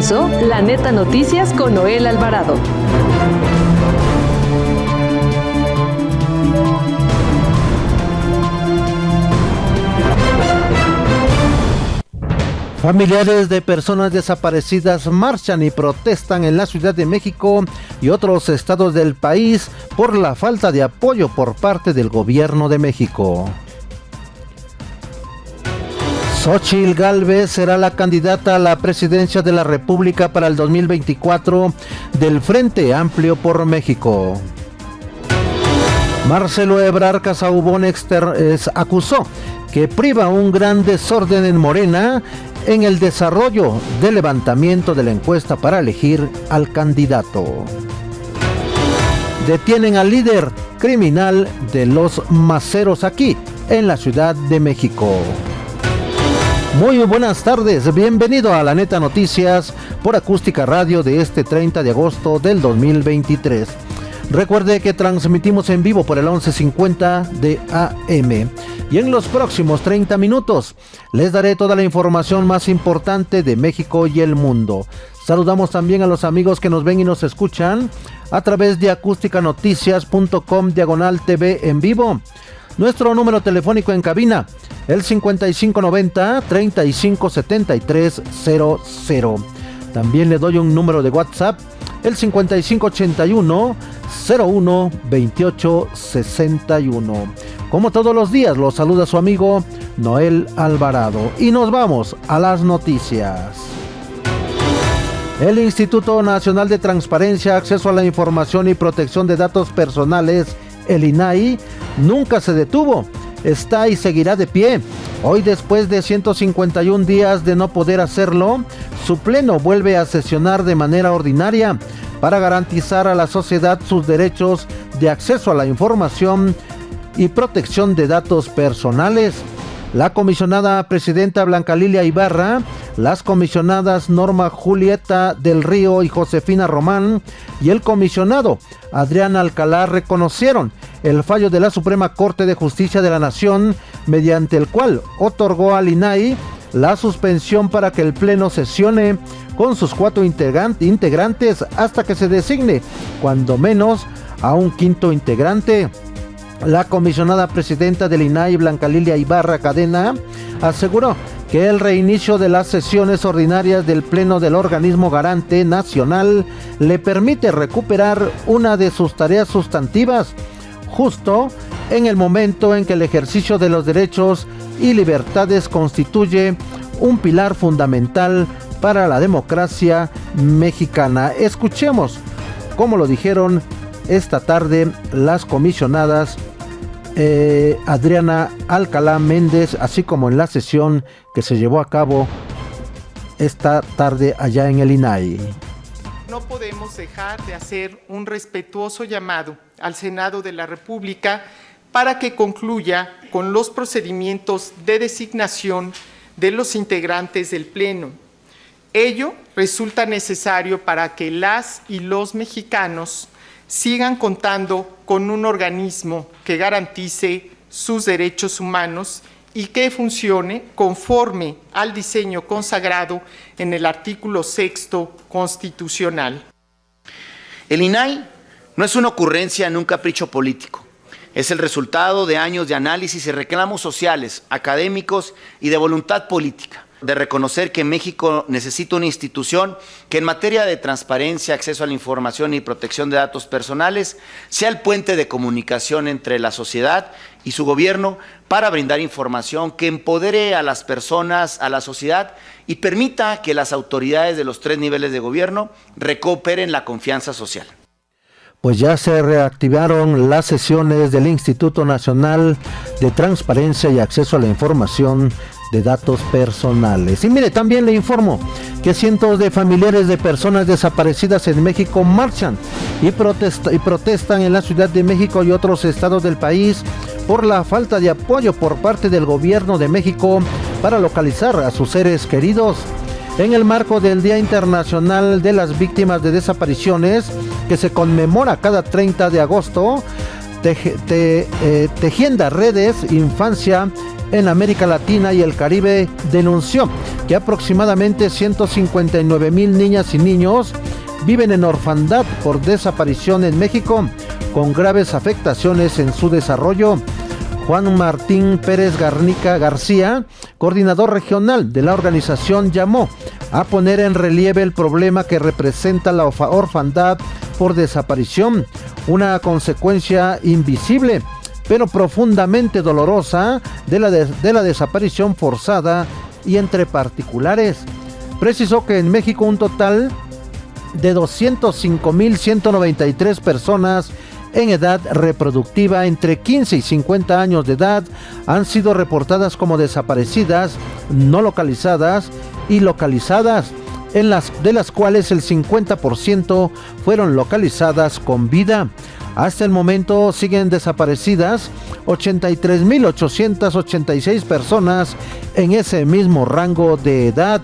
comienzo, La Neta Noticias con Noel Alvarado. Familiares de personas desaparecidas marchan y protestan en la Ciudad de México y otros estados del país por la falta de apoyo por parte del gobierno de México. Xóchitl Gálvez será la candidata a la presidencia de la República para el 2024 del Frente Amplio por México. Marcelo Ebrard Casaubon acusó que priva un gran desorden en Morena en el desarrollo del levantamiento de la encuesta para elegir al candidato. Detienen al líder criminal de los maceros aquí en la Ciudad de México. Muy buenas tardes, bienvenido a La Neta Noticias por Acústica Radio de este 30 de agosto del 2023. Recuerde que transmitimos en vivo por el 1150 de AM y en los próximos 30 minutos les daré toda la información más importante de México y el mundo. Saludamos también a los amigos que nos ven y nos escuchan a través de acústicanoticias.com/TV en vivo. Nuestro número telefónico en cabina, el 5590-357300. También le doy un número de WhatsApp, el 5581-012861. Como todos los días, los saluda su amigo Noel Alvarado. Y nos vamos a las noticias. El Instituto Nacional de Transparencia, Acceso a la Información y Protección de Datos Personales, el INAI, nunca se detuvo. Está y seguirá de pie. Hoy, después de 151 días de no poder hacerlo, su pleno vuelve a sesionar de manera ordinaria para garantizar a la sociedad sus derechos de acceso a la información y protección de datos personales. La comisionada presidenta Blanca Lilia Ibarra, las comisionadas Norma Julieta del Río y Josefina Román y el comisionado Adrián Alcalá reconocieron el fallo de la Suprema Corte de Justicia de la Nación, mediante el cual otorgó al INAI la suspensión para que el Pleno sesione con sus 4 integrantes hasta que se designe, cuando menos, a un quinto integrante. La comisionada presidenta del INAI, Blanca Lilia Ibarra Cadena, aseguró que el reinicio de las sesiones ordinarias del Pleno del organismo garante nacional le permite recuperar una de sus tareas sustantivas, justo en el momento en que el ejercicio de los derechos y libertades constituye un pilar fundamental para la democracia mexicana. Escuchemos cómo lo dijeron esta tarde las comisionadas Adriana Alcalá Méndez, así como en la sesión que se llevó a cabo esta tarde allá en el INAI. No podemos dejar de hacer un respetuoso llamado al Senado de la República para que concluya con los procedimientos de designación de los integrantes del Pleno. Ello resulta necesario para que las y los mexicanos sigan contando con un organismo que garantice sus derechos humanos y que funcione conforme al diseño consagrado en el artículo 6º constitucional. El INAI no es una ocurrencia ni un capricho político. Es el resultado de años de análisis y reclamos sociales, académicos y de voluntad política, de reconocer que México necesita una institución que en materia de transparencia, acceso a la información y protección de datos personales sea el puente de comunicación entre la sociedad y su gobierno para brindar información que empodere a las personas, a la sociedad y permita que las autoridades de los 3 niveles de gobierno recuperen la confianza social. Pues ya se reactivaron las sesiones del Instituto Nacional de Transparencia y Acceso a la Información de Datos Personales. Y mire, también le informo que cientos de familiares de personas desaparecidas en México marchan y protestan en la Ciudad de México y otros estados del país por la falta de apoyo por parte del gobierno de México para localizar a sus seres queridos. En el marco del Día Internacional de las Víctimas de Desapariciones, que se conmemora cada 30 de agosto, Tejiendo Redes Infancia en América Latina y el Caribe, denunció que aproximadamente 159,000 niñas y niños viven en orfandad por desaparición en México, con graves afectaciones en su desarrollo. Juan Martín Pérez García, coordinador regional de la organización, llamó a poner en relieve el problema que representa la orfandad por desaparición, una consecuencia invisible pero profundamente dolorosa de la desaparición forzada y entre particulares. Precisó que en México un total de 205,193 personas en edad reproductiva entre 15 y 50 años de edad han sido reportadas como desaparecidas, no localizadas y localizadas, de las cuales el 50% fueron localizadas con vida. Hasta el momento siguen desaparecidas 83,886 personas en ese mismo rango de edad.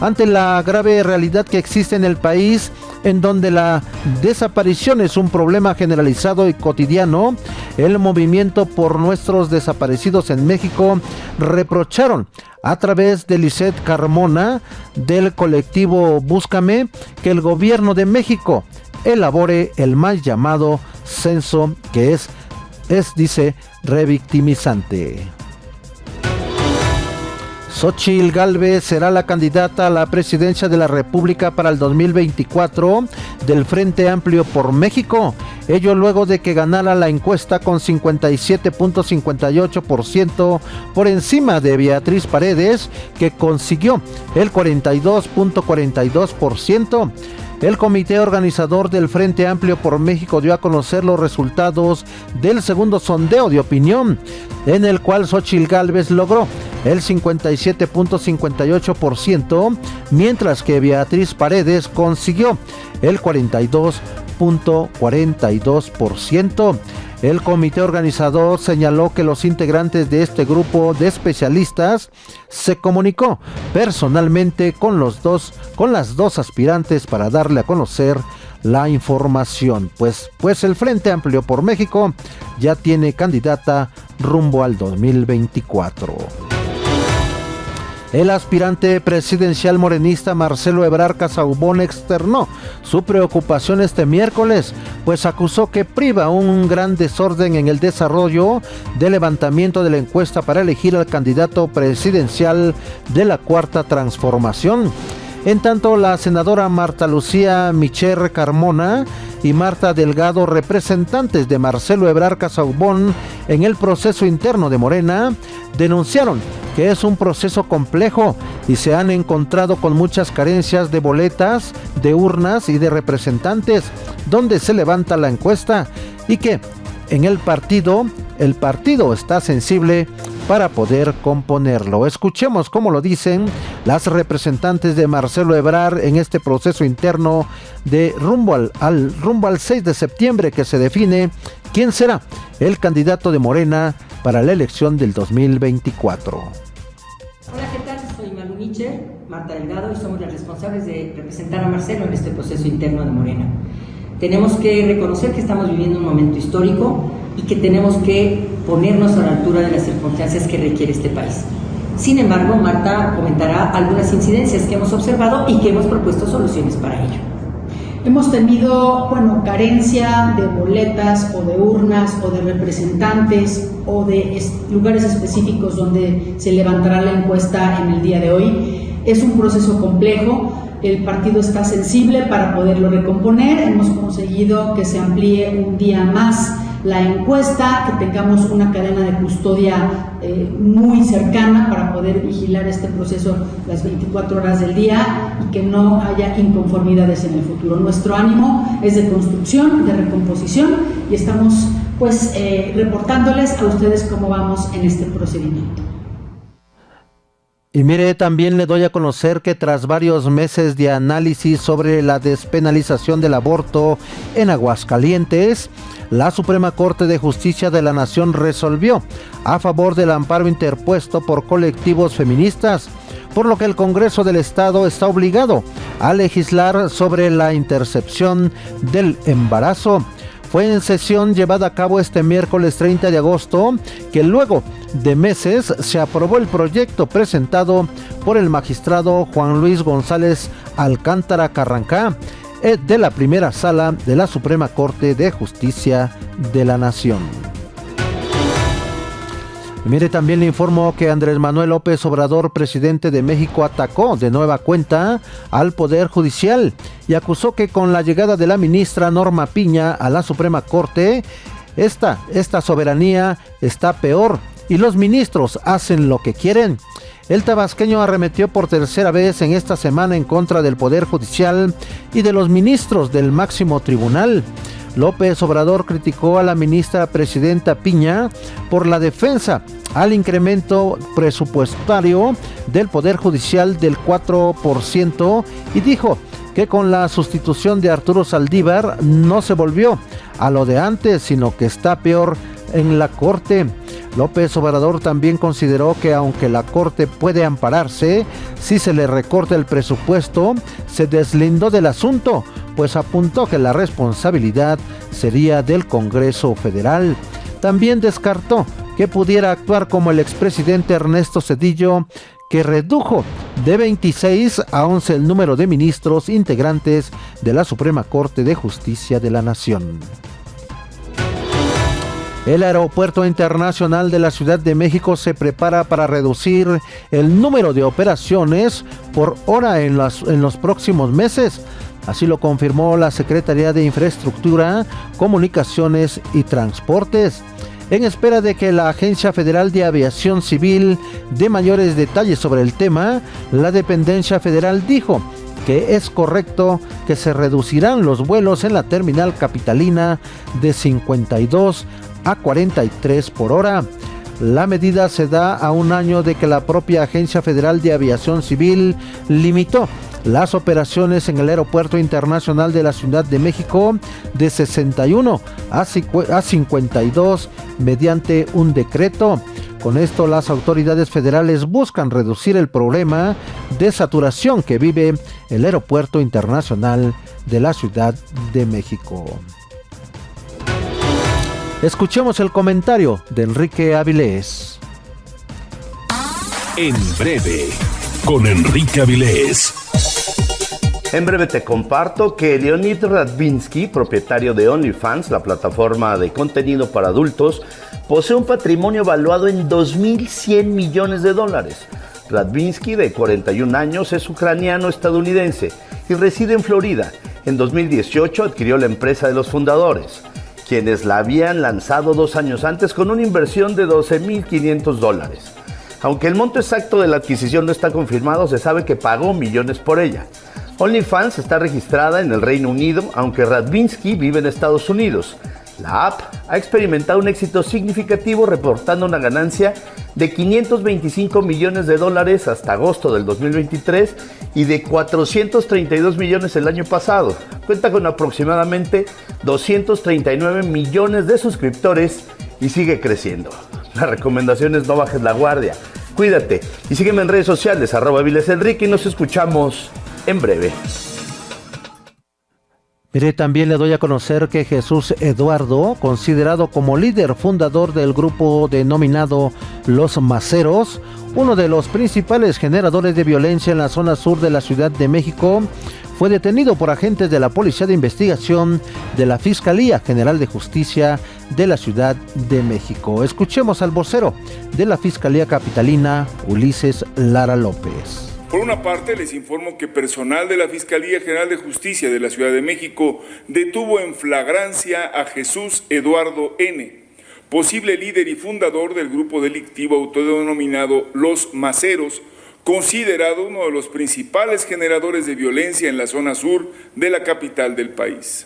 Ante la grave realidad que existe en el país, en donde la desaparición es un problema generalizado y cotidiano, el movimiento por nuestros desaparecidos en México reprocharon a través de Lisette Carmona del colectivo Búscame que el gobierno de México elabore el mal llamado censo, que es dice, revictimizante. Xóchitl Gálvez será la candidata a la presidencia de la República para el 2024 del Frente Amplio por México. Ello luego de que ganara la encuesta con 57.58% por encima de Beatriz Paredes, que consiguió el 42.42%. El comité organizador del Frente Amplio por México dio a conocer los resultados del segundo sondeo de opinión, en el cual Xóchitl Gálvez logró el 57.58%, mientras que Beatriz Paredes consiguió el 42.42%. El comité organizador señaló que los integrantes de este grupo de especialistas se comunicó personalmente con las dos aspirantes para darle a conocer la información, pues el Frente Amplio por México ya tiene candidata rumbo al 2024. El aspirante presidencial morenista Marcelo Ebrard Casaubon externó su preocupación este miércoles, pues acusó que priva un gran desorden en el desarrollo del levantamiento de la encuesta para elegir al candidato presidencial de la Cuarta Transformación. En tanto, la senadora Marta Lucía Micher Carmona y Marta Delgado, representantes de Marcelo Ebrard Casaubon en el proceso interno de Morena, denunciaron que es un proceso complejo y se han encontrado con muchas carencias de boletas, de urnas y de representantes donde se levanta la encuesta, y que en el partido está sensible para poder componerlo. Escuchemos cómo lo dicen las representantes de Marcelo Ebrard en este proceso interno de rumbo al 6 de septiembre, que se define quién será el candidato de Morena para la elección del 2024. Hola, ¿qué tal? Soy Malu Micher, Marta Delgado, y somos las responsables de representar a Marcelo en este proceso interno de Morena. Tenemos que reconocer que estamos viviendo un momento histórico y que tenemos que ponernos a la altura de las circunstancias que requiere este país. Sin embargo, Marta comentará algunas incidencias que hemos observado y que hemos propuesto soluciones para ello. Hemos tenido, carencia de boletas o de urnas o de representantes o de lugares específicos donde se levantará la encuesta en el día de hoy. Es un proceso complejo. El partido está sensible para poderlo recomponer. Hemos conseguido que se amplíe un día más la encuesta, que tengamos una cadena de custodia muy cercana para poder vigilar este proceso las 24 horas del día y que no haya inconformidades en el futuro. Nuestro ánimo es de construcción, de recomposición, y estamos reportándoles a ustedes cómo vamos en este procedimiento. Y mire, también le doy a conocer que tras varios meses de análisis sobre la despenalización del aborto en Aguascalientes, la Suprema Corte de Justicia de la Nación resolvió a favor del amparo interpuesto por colectivos feministas, por lo que el Congreso del Estado está obligado a legislar sobre la intercepción del embarazo. Fue en sesión llevada a cabo este miércoles 30 de agosto que luego de meses se aprobó el proyecto presentado por el magistrado Juan Luis González Alcántara Carrancá de la primera sala de la Suprema Corte de Justicia de la Nación. Y mire, también le informo que Andrés Manuel López Obrador, presidente de México, atacó de nueva cuenta al Poder Judicial y acusó que con la llegada de la ministra Norma Piña a la Suprema Corte, esta soberanía está peor y los ministros hacen lo que quieren. El tabasqueño arremetió por tercera vez en esta semana en contra del Poder Judicial y de los ministros del máximo tribunal. López Obrador criticó a la ministra presidenta Piña por la defensa al incremento presupuestario del Poder Judicial del 4% y dijo que con la sustitución de Arturo Saldívar no se volvió a lo de antes, sino que está peor en la Corte. López Obrador también consideró que aunque la Corte puede ampararse si se le recorta el presupuesto, se deslindó del asunto, pues apuntó que la responsabilidad sería del Congreso Federal. También descartó que pudiera actuar como el expresidente Ernesto Zedillo, que redujo de 26 a 11 el número de ministros integrantes de la Suprema Corte de Justicia de la Nación. El Aeropuerto Internacional de la Ciudad de México se prepara para reducir el número de operaciones por hora en los próximos meses. Así lo confirmó la Secretaría de Infraestructura, Comunicaciones y Transportes. En espera de que la Agencia Federal de Aviación Civil dé mayores detalles sobre el tema, la dependencia federal dijo que es correcto que se reducirán los vuelos en la terminal capitalina de 52 a 43 por hora. La medida se da a un año de que la propia Agencia Federal de Aviación Civil limitó las operaciones en el Aeropuerto Internacional de la Ciudad de México de 61 a 52 mediante un decreto. Con esto, las autoridades federales buscan reducir el problema de saturación que vive el Aeropuerto Internacional de la Ciudad de México. Escuchemos el comentario de Enrique Avilés. En breve, con Enrique Avilés. En breve te comparto que Leonid Radvinsky, propietario de OnlyFans, la plataforma de contenido para adultos, posee un patrimonio valuado en $2.100 millones. Radvinsky, de 41 años, es ucraniano-estadounidense y reside en Florida. En 2018 adquirió la empresa de los fundadores, quienes la habían lanzado 2 años antes con una inversión de $12.500. Aunque el monto exacto de la adquisición no está confirmado, se sabe que pagó millones por ella. OnlyFans está registrada en el Reino Unido, aunque Radvinsky vive en Estados Unidos. La app ha experimentado un éxito significativo, reportando una ganancia de $525 millones hasta agosto del 2023 y de $432 millones el año pasado. Cuenta con aproximadamente 239 millones de suscriptores y sigue creciendo. La recomendación es no bajes la guardia. Cuídate y sígueme en redes sociales, @AvilesEnrique, y nos escuchamos en breve. Mire, también le doy a conocer que Jesús Eduardo, considerado como líder fundador del grupo denominado Los Maceros, uno de los principales generadores de violencia en la zona sur de la Ciudad de México, fue detenido por agentes de la Policía de Investigación de la Fiscalía General de Justicia de la Ciudad de México. Escuchemos al vocero de la Fiscalía Capitalina, Ulises Lara López. Por una parte, les informo que personal de la Fiscalía General de Justicia de la Ciudad de México detuvo en flagrancia a Jesús Eduardo N., posible líder y fundador del grupo delictivo autodenominado Los Maceros, considerado uno de los principales generadores de violencia en la zona sur de la capital del país.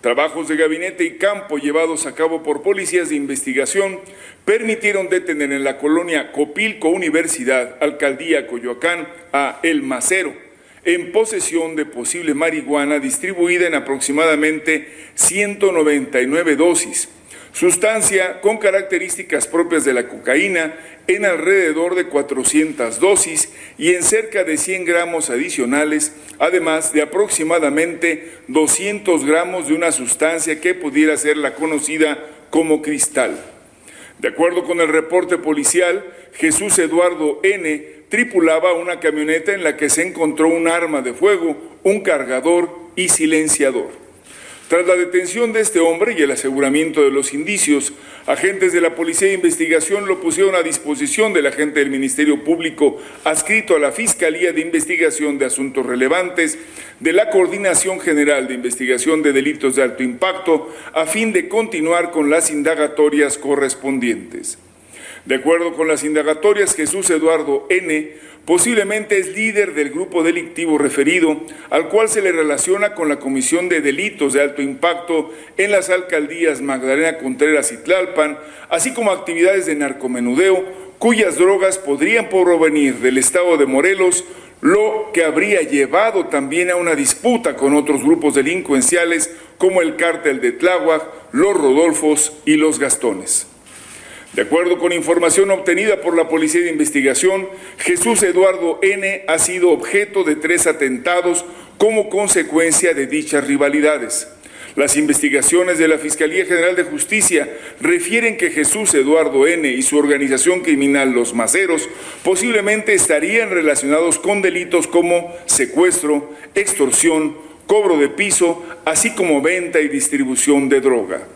Trabajos de gabinete y campo llevados a cabo por policías de investigación permitieron detener en la colonia Copilco Universidad, Alcaldía Coyoacán, a El Macero, en posesión de posible marihuana distribuida en aproximadamente 199 dosis, sustancia con características propias de la cocaína en alrededor de 400 dosis y en cerca de 100 gramos adicionales, además de aproximadamente 200 gramos de una sustancia que pudiera ser la conocida como cristal. De acuerdo con el reporte policial, Jesús Eduardo N. tripulaba una camioneta en la que se encontró un arma de fuego, un cargador y silenciador. Tras la detención de este hombre y el aseguramiento de los indicios, agentes de la Policía de Investigación lo pusieron a disposición del agente del Ministerio Público adscrito a la Fiscalía de Investigación de Asuntos Relevantes de la Coordinación General de Investigación de Delitos de Alto Impacto a fin de continuar con las indagatorias correspondientes. De acuerdo con las indagatorias, Jesús Eduardo N. posiblemente es líder del grupo delictivo referido, al cual se le relaciona con la comisión de delitos de alto impacto en las alcaldías Magdalena Contreras y Tlalpan, así como actividades de narcomenudeo, cuyas drogas podrían provenir del estado de Morelos, lo que habría llevado también a una disputa con otros grupos delincuenciales como el Cártel de Tláhuac, los Rodolfos y los Gastones. De acuerdo con información obtenida por la Policía de Investigación, Jesús Eduardo N. ha sido objeto de 3 atentados como consecuencia de dichas rivalidades. Las investigaciones de la Fiscalía General de Justicia refieren que Jesús Eduardo N. y su organización criminal Los Maceros posiblemente estarían relacionados con delitos como secuestro, extorsión, cobro de piso, así como venta y distribución de droga.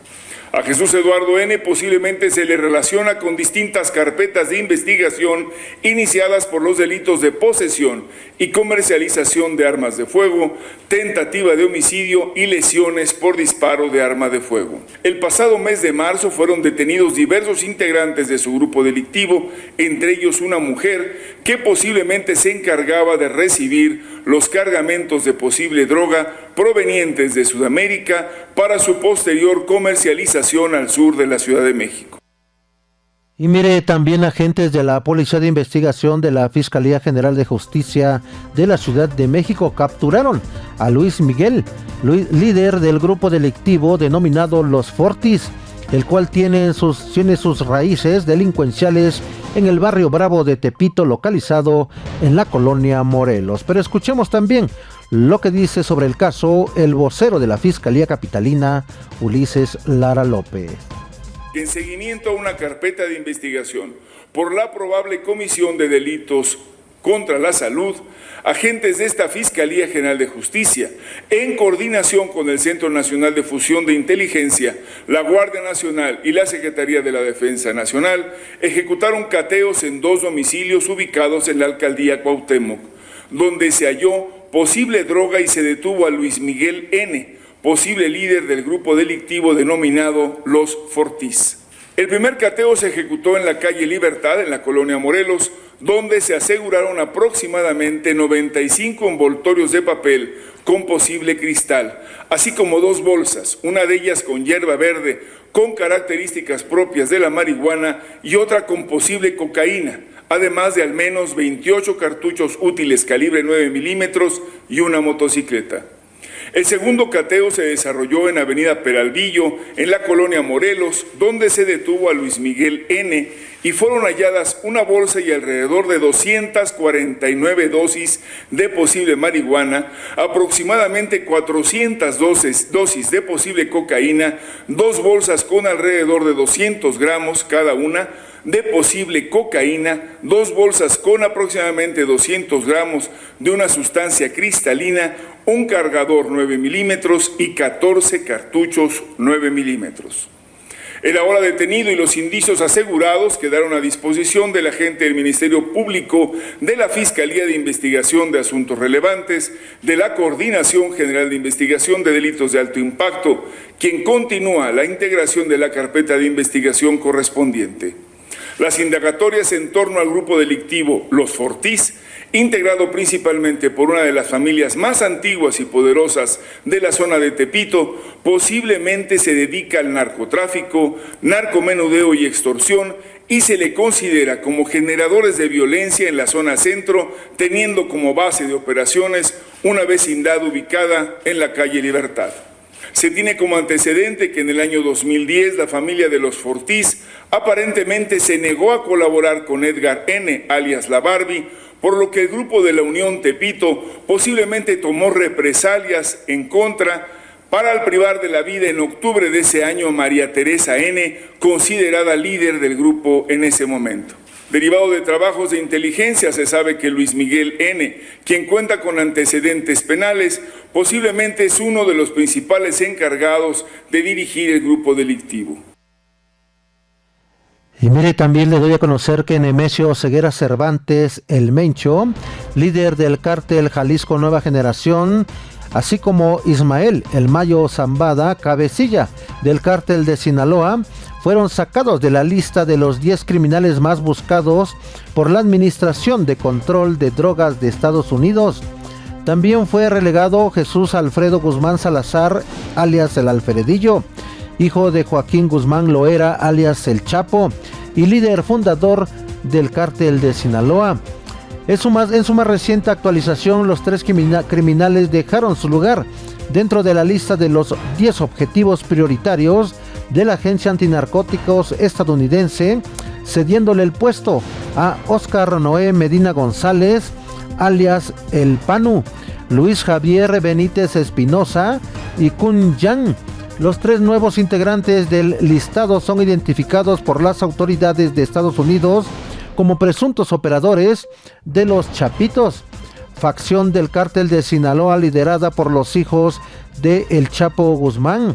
A Jesús Eduardo N. posiblemente se le relaciona con distintas carpetas de investigación iniciadas por los delitos de posesión y comercialización de armas de fuego, tentativa de homicidio y lesiones por disparo de arma de fuego. El pasado mes de marzo fueron detenidos diversos integrantes de su grupo delictivo, entre ellos una mujer que posiblemente se encargaba de recibir los cargamentos de posible droga provenientes de Sudamérica para su posterior comercialización al sur de la Ciudad de México. Y mire, también agentes de la Policía de Investigación de la Fiscalía General de Justicia de la Ciudad de México capturaron a Luis Miguel, líder del grupo delictivo denominado Los Fortis, el cual tiene sus raíces delincuenciales en el barrio Bravo de Tepito, localizado en la colonia Morelos. Pero escuchemos también lo que dice sobre el caso el vocero de la Fiscalía Capitalina, Ulises Lara López. En seguimiento a una carpeta de investigación por la probable comisión de delitos contra la salud, agentes de esta Fiscalía General de Justicia, en coordinación con el Centro Nacional de Fusión de Inteligencia, la Guardia Nacional y la Secretaría de la Defensa Nacional, ejecutaron cateos en 2 domicilios ubicados en la alcaldía Cuauhtémoc, donde se halló posible droga y se detuvo a Luis Miguel N., posible líder del grupo delictivo denominado Los Fortis. El primer cateo se ejecutó en la calle Libertad, en la colonia Morelos, donde se aseguraron aproximadamente 95 envoltorios de papel con posible cristal, así como 2 bolsas, una de ellas con hierba verde, con características propias de la marihuana y otra con posible cocaína, además de al menos 28 cartuchos útiles calibre 9 milímetros y una motocicleta. El segundo cateo se desarrolló en Avenida Peralvillo, en la colonia Morelos, donde se detuvo a Luis Miguel N. y fueron halladas una bolsa y alrededor de 249 dosis de posible marihuana, aproximadamente 400 dosis de posible cocaína, 2 bolsas con alrededor de 200 gramos cada una de posible cocaína, 2 bolsas con aproximadamente 200 gramos de una sustancia cristalina, un cargador 9 milímetros y 14 cartuchos 9 milímetros. El ahora detenido y los indicios asegurados quedaron a disposición del agente del Ministerio Público, de la Fiscalía de Investigación de Asuntos Relevantes, de la Coordinación General de Investigación de Delitos de Alto Impacto, quien continúa la integración de la carpeta de investigación correspondiente. Las indagatorias en torno al grupo delictivo Los Fortis, integrado principalmente por una de las familias más antiguas y poderosas de la zona de Tepito, posiblemente se dedica al narcotráfico, narcomenudeo y extorsión, y se le considera como generadores de violencia en la zona centro, teniendo como base de operaciones una vecindad ubicada en la calle Libertad. Se tiene como antecedente que en el año 2010 la familia de los Fortís aparentemente se negó a colaborar con Edgar N., alias La Barbie, por lo que el grupo de la Unión Tepito posiblemente tomó represalias en contra para al privar de la vida en octubre de ese año a María Teresa N., considerada líder del grupo en ese momento. Derivado de trabajos de inteligencia, se sabe que Luis Miguel N., quien cuenta con antecedentes penales, posiblemente es uno de los principales encargados de dirigir el grupo delictivo. Y mire, también le doy a conocer que Nemesio Ceguera Cervantes, el Mencho, líder del cártel Jalisco Nueva Generación, así como Ismael El Mayo Zambada, cabecilla del cártel de Sinaloa, fueron sacados de la lista de los 10 criminales más buscados por la Administración de Control de Drogas de Estados Unidos. También fue relegado Jesús Alfredo Guzmán Salazar, alias El Alfredillo, hijo de Joaquín Guzmán Loera, alias El Chapo, y líder fundador del cártel de Sinaloa. En su más reciente actualización, los 3 criminales dejaron su lugar dentro de la lista de los 10 objetivos prioritarios de la Agencia Antinarcóticos estadounidense, cediéndole el puesto a Oscar Noé Medina González, alias El Panu, Luis Javier Benítez Espinosa y Kun Yang. Los 3 nuevos integrantes del listado son identificados por las autoridades de Estados Unidos como presuntos operadores de los Chapitos, facción del cártel de Sinaloa liderada por los hijos de El Chapo Guzmán,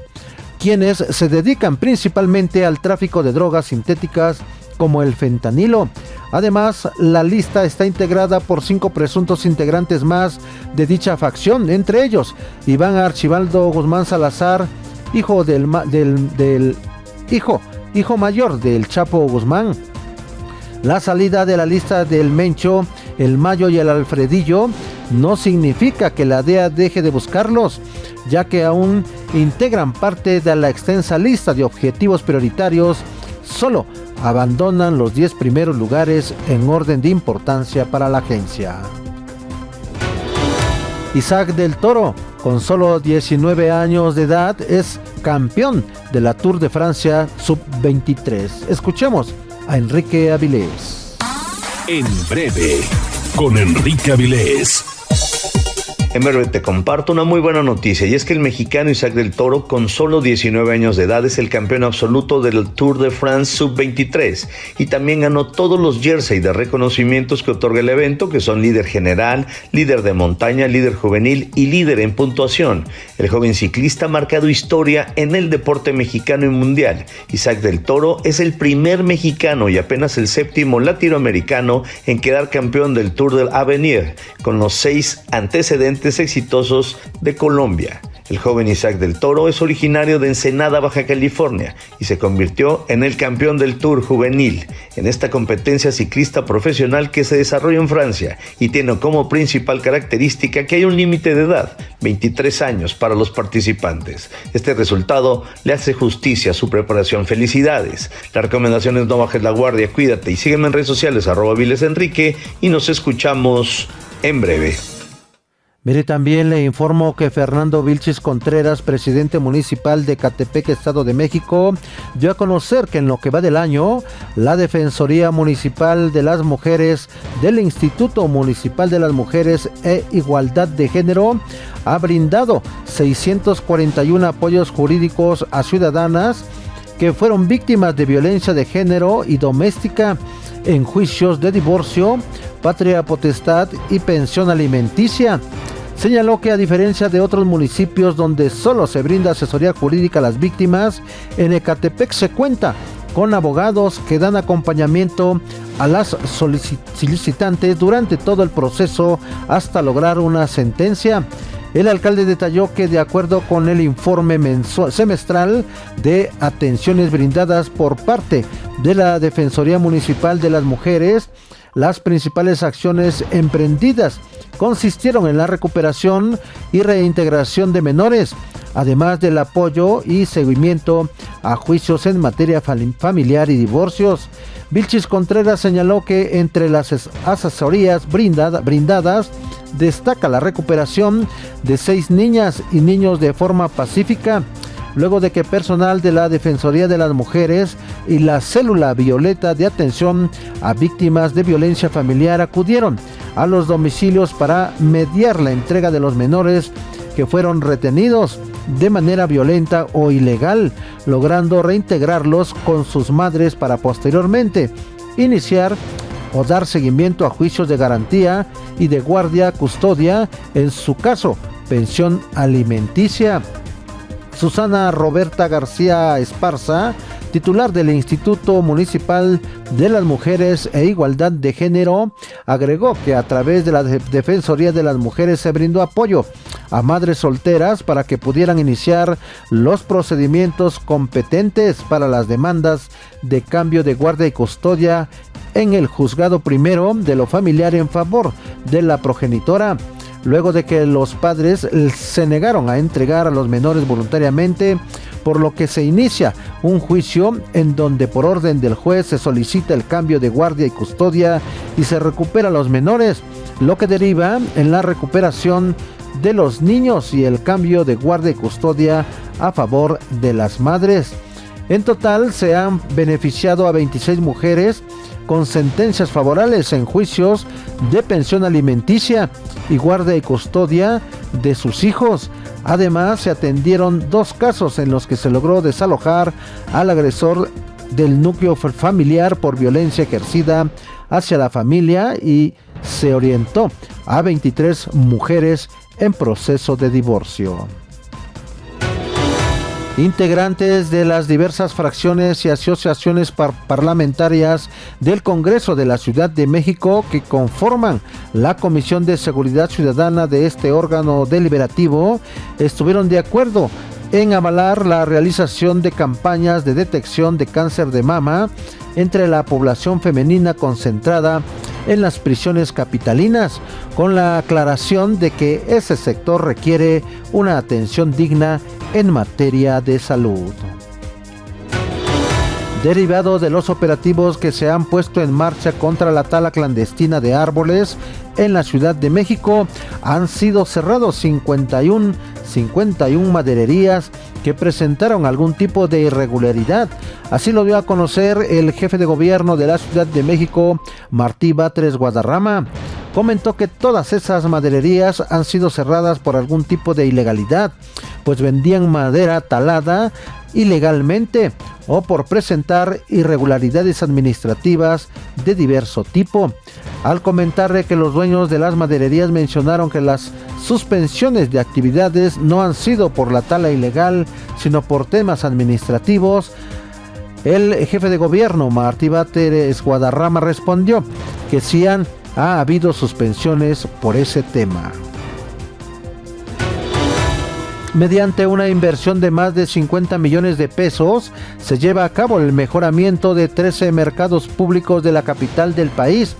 quienes se dedican principalmente al tráfico de drogas sintéticas como el fentanilo. Además, la lista está integrada por 5 presuntos integrantes más de dicha facción, entre ellos Iván Archibaldo Guzmán Salazar, hijo hijo mayor del Chapo Guzmán. La salida de la lista del Mencho, el Mayo y el Alfredillo no significa que la DEA deje de buscarlos, ya que aún integran parte de la extensa lista de objetivos prioritarios. Solo abandonan los 10 primeros lugares en orden de importancia para la agencia. Isaac del Toro, con solo 19 años de edad, es campeón de la Tour de Francia Sub-23. Escuchemos a Enrique Avilés. En breve, con Enrique Avilés. En breve te comparto una muy buena noticia, y es que el mexicano Isaac del Toro, con solo 19 años de edad, es el campeón absoluto del Tour de France Sub-23 y también ganó todos los jerseys de reconocimientos que otorga el evento, que son líder general, líder de montaña, líder juvenil y líder en puntuación. El joven ciclista ha marcado historia en el deporte mexicano y mundial. Isaac del Toro es el primer mexicano y apenas el 7º latinoamericano en quedar campeón del Tour del Avenir, con los 6 antecedentes exitosos de Colombia. El joven Isaac del Toro es originario de Ensenada, Baja California, y se convirtió en el campeón del Tour juvenil en esta competencia ciclista profesional que se desarrolla en Francia y tiene como principal característica que hay un límite de edad, 23 años para los participantes. Este resultado le hace justicia a su preparación. Felicidades. La recomendación es no bajes la guardia, cuídate y sígueme en redes sociales @vilesenrique y nos escuchamos en breve. Mire, también le informo que Fernando Vilchis Contreras, presidente municipal de Ecatepec, Estado de México, dio a conocer que en lo que va del año, la Defensoría Municipal de las Mujeres del Instituto Municipal de las Mujeres e Igualdad de Género ha brindado 641 apoyos jurídicos a ciudadanas que fueron víctimas de violencia de género y doméstica en juicios de divorcio, patria potestad y pensión alimenticia. Señaló que a diferencia de otros municipios donde solo se brinda asesoría jurídica a las víctimas, en Ecatepec se cuenta con abogados que dan acompañamiento a las solicitantes durante todo el proceso hasta lograr una sentencia. El alcalde detalló que de acuerdo con el informe semestral de atenciones brindadas por parte de la Defensoría Municipal de las Mujeres, las principales acciones emprendidas consistieron en la recuperación y reintegración de menores, además del apoyo y seguimiento a juicios en materia familiar y divorcios. Vilchis Contreras señaló que entre las asesorías brindadas destaca la recuperación de 6 niñas y niños de forma pacífica, luego de que personal de la Defensoría de las Mujeres y la Célula Violeta de Atención a Víctimas de Violencia Familiar acudieron a los domicilios para mediar la entrega de los menores que fueron retenidos de manera violenta o ilegal, logrando reintegrarlos con sus madres para posteriormente iniciar o dar seguimiento a juicios de garantía y de guardia custodia, en su caso, pensión alimenticia. Susana Roberta García Esparza, titular del Instituto Municipal de las Mujeres e Igualdad de Género, agregó que a través de la Defensoría de las Mujeres se brindó apoyo a madres solteras para que pudieran iniciar los procedimientos competentes para las demandas de cambio de guardia y custodia en el juzgado primero de lo familiar en favor de la progenitora, luego de que los padres se negaron a entregar a los menores voluntariamente, por lo que se inicia un juicio en donde por orden del juez se solicita el cambio de guardia y custodia y se recupera a los menores, lo que deriva en la recuperación de los niños y el cambio de guardia y custodia a favor de las madres. En total se han beneficiado a 26 mujeres con sentencias favorables en juicios de pensión alimenticia y guardia y custodia de sus hijos. Además, se atendieron 2 casos en los que se logró desalojar al agresor del núcleo familiar por violencia ejercida hacia la familia y se orientó a 23 mujeres en proceso de divorcio. Integrantes de las diversas fracciones y asociaciones parlamentarias del Congreso de la Ciudad de México que conforman la Comisión de Seguridad Ciudadana de este órgano deliberativo estuvieron de acuerdo en avalar la realización de campañas de detección de cáncer de mama entre la población femenina concentrada en las prisiones capitalinas, con la aclaración de que ese sector requiere una atención digna en materia de salud. Derivado de los operativos que se han puesto en marcha contra la tala clandestina de árboles en la Ciudad de México, han sido cerrados 51 madererías que presentaron algún tipo de irregularidad. Así lo dio a conocer el jefe de gobierno de la Ciudad de México, Martí Batres Guadarrama. Comentó que todas esas madererías han sido cerradas por algún tipo de ilegalidad, pues vendían madera talada ilegalmente o por presentar irregularidades administrativas de diverso tipo. Al comentarle que los dueños de las madererías mencionaron que las suspensiones de actividades no han sido por la tala ilegal, sino por temas administrativos, el jefe de gobierno, Martí Batres Guadarrama, respondió que sí ha habido suspensiones por ese tema. Mediante una inversión de más de 50 millones de pesos, se lleva a cabo el mejoramiento de 13 mercados públicos de la capital del país,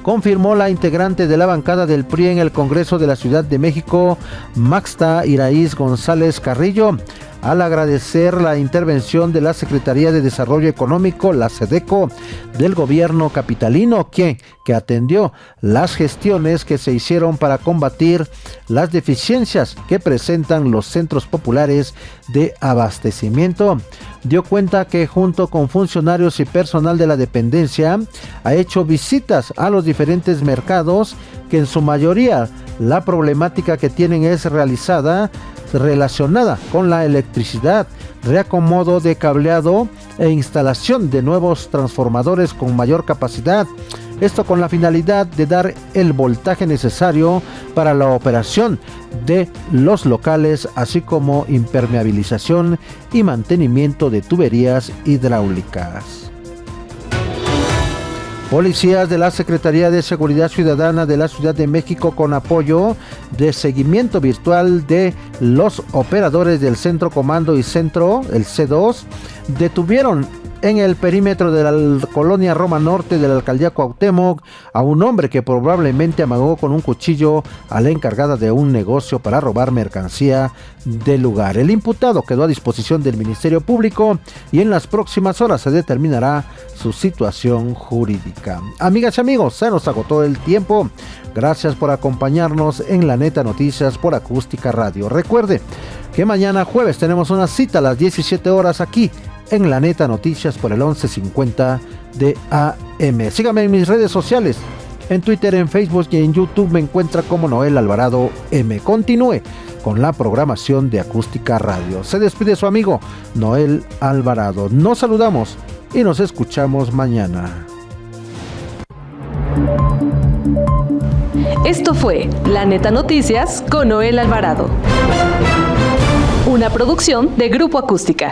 confirmó la integrante de la bancada del PRI en el Congreso de la Ciudad de México, Maxta Iraíz González Carrillo, al agradecer la intervención de la Secretaría de Desarrollo Económico, la SEDECO, del gobierno capitalino, que atendió las gestiones que se hicieron para combatir las deficiencias que presentan los centros populares de abastecimiento. Dio cuenta que junto con funcionarios y personal de la dependencia ha hecho visitas a los diferentes mercados, que en su mayoría la problemática que tienen es relacionada con la electricidad, reacomodo de cableado e instalación de nuevos transformadores con mayor capacidad. Esto con la finalidad de dar el voltaje necesario para la operación de los locales, así como impermeabilización y mantenimiento de tuberías hidráulicas. Policías de la Secretaría de Seguridad Ciudadana de la Ciudad de México, con apoyo de seguimiento virtual de los operadores del Centro Comando y Centro, el C2, detuvieron en el perímetro de la colonia Roma Norte de la alcaldía Cuauhtémoc a un hombre que probablemente amagó con un cuchillo a la encargada de un negocio para robar mercancía del lugar. El imputado quedó a disposición del Ministerio Público y en las próximas horas se determinará su situación jurídica. Amigas y amigos, se nos agotó el tiempo. Gracias por acompañarnos en La Neta Noticias por Acústica Radio. Recuerde que mañana jueves tenemos una cita a las 17 horas aquí en La Neta Noticias por el 1150 de AM. Síganme en mis redes sociales, en Twitter, en Facebook y en YouTube me encuentra como Noel Alvarado M. Continúe con la programación de Acústica Radio. Se despide su amigo Noel Alvarado. Nos saludamos y nos escuchamos mañana. Esto fue La Neta Noticias con Noel Alvarado. Una producción de Grupo Acústica.